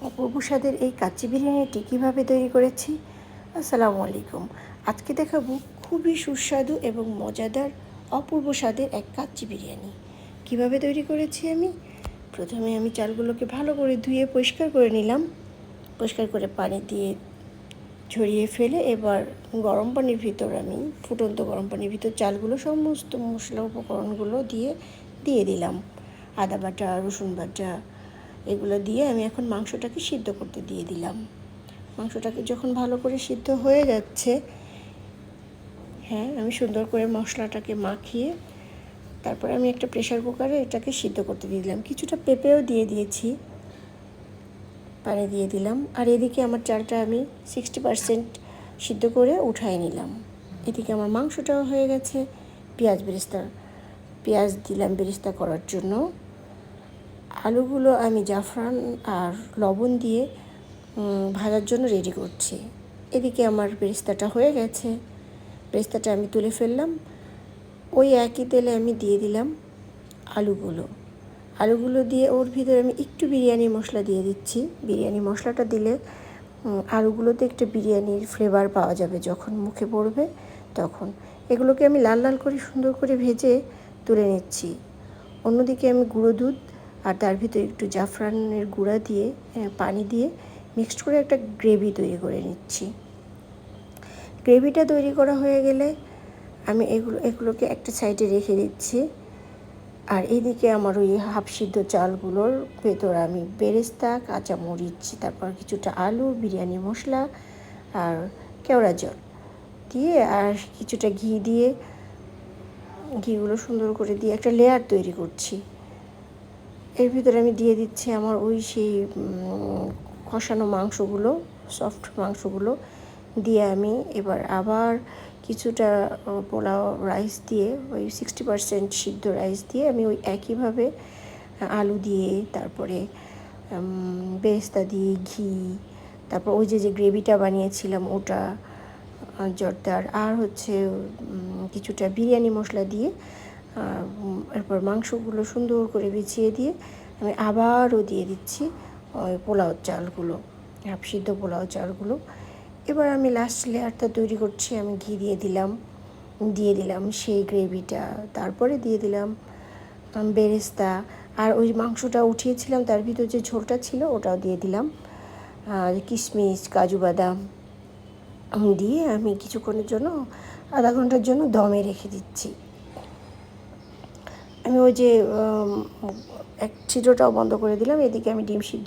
অপূর্ব স্বাদের এই কাচ্চি বিরিয়ানিটি কীভাবে তৈরি করেছি। আসসালামু আলাইকুম। আজকে দেখাবো খুবই সুস্বাদু এবং মজাদার অপূর্ব স্বাদের এক কাচ্চি বিরিয়ানি কিভাবে তৈরি করেছি আমি। প্রথমে আমি চালগুলোকে ভালো করে ধুয়ে পরিষ্কার করে নিলাম। পরিষ্কার করে পানি দিয়ে ঝরিয়ে ফেলে এবার গরম পানির ভিতর আমি ফুটন্ত গরম পানির ভিতর চালগুলো সমস্ত মশলা উপকরণগুলো দিয়ে দিলাম। আদা বাটা, রসুন বাটা এগুলো দিয়ে আমি এখন মাংসটাকে সিদ্ধ করতে দিয়ে দিলাম। মাংসটাকে যখন ভালো করে সিদ্ধ হয়ে যাচ্ছে, আমি সুন্দর করে মশলাটাকে মাখিয়ে তারপরে আমি একটা প্রেশার কুকারে এটাকে সিদ্ধ করতে দিয়ে দিলাম। কিছুটা পেঁপেও দিয়ে দিয়েছি, পানি দিয়ে দিলাম। আর এদিকে আমার চালটা আমি 60% সিদ্ধ করে উঠাই নিলাম। এদিকে আমার মাংসটাও হয়ে গেছে। পেঁয়াজ দিলাম বেরেস্তা করার জন্য। আলুগুলো আমি জাফরান আর লবণ দিয়ে ভাজার জন্য রেডি করছি। এদিকে আমার বেরেস্তাটা হয়ে গেছে। বেরেস্তাটা আমি তুলে ফেললাম। ওই একই তেলে আমি দিয়ে দিলাম আলুগুলো দিয়ে ওর ভিতরে আমি একটু বিরিয়ানি মশলা দিয়ে দিচ্ছি। বিরিয়ানি মশলাটা দিলে আলুগুলোতে একটু বিরিয়ানির ফ্লেভার পাওয়া যাবে যখন মুখে পড়বে তখন। এগুলোকে আমি লাল লাল করে সুন্দর করে ভেজে তুলে নিচ্ছি। অন্যদিকে আমি গুঁড়ো দুধ আর তার ভিতরে একটু জাফরানের গুঁড়া দিয়ে পানি দিয়ে মিক্সড করে একটা গ্রেভি তৈরি করে নিচ্ছি। গ্রেভিটা তৈরি করা হয়ে গেলে আমি এগুলোকে একটা সাইডে রেখে দিচ্ছি। আর এইদিকে আমার ওই হাফ সিদ্ধ চালগুলোর ভেতর আমি বেরেস্তা, কাঁচামরিচ, তারপর কিছুটা আলু, বিরিয়ানি মশলা আর কেওড়া জল দিয়ে আর কিছুটা ঘিগুলো সুন্দর করে দিয়ে একটা লেয়ার তৈরি করছি। এর ভিতরে আমি দিয়ে দিচ্ছি আমার সেই কষানো মাংসগুলো, সফট মাংসগুলো দিয়ে আমি এবার আবার কিছুটা পোলাও রাইস দিয়ে ওই 60% সিদ্ধ রাইস দিয়ে আমি ওই একইভাবে আলু দিয়ে তারপরে বেরেস্তা দিয়ে ঘি, তারপর ওই যে গ্রেভিটা বানিয়েছিলাম ওটা, জর্দার আর কিছুটা বিরিয়ানি মশলা দিয়ে এরপর মাংসগুলো সুন্দর করে বিছিয়ে দিয়ে আমি আবারও দিয়ে দিচ্ছি ওই পোলাও চালগুলো, হাফ সিদ্ধ পোলাও চালগুলো। এবার আমি লাস্ট লেয়ারটা তৈরি করছি। আমি ঘি দিয়ে দিলাম সেই গ্রেভিটা, তারপরে দিয়ে দিলাম বেরেস্তা আর ওই মাংসটা উঠিয়েছিলাম তার ভিতর যে ঝোলটা ছিল ওটাও দিয়ে দিলাম। আর কিশমিশ, কাজু বাদাম দিয়ে আমি কিছুক্ষণের জন্য আধা ঘন্টার জন্য দমে রেখে দিচ্ছি। আমি ওই যে ছিদ্রটাও বন্ধ করে দিলাম। এদিকে আমি ডিম সিদ্ধ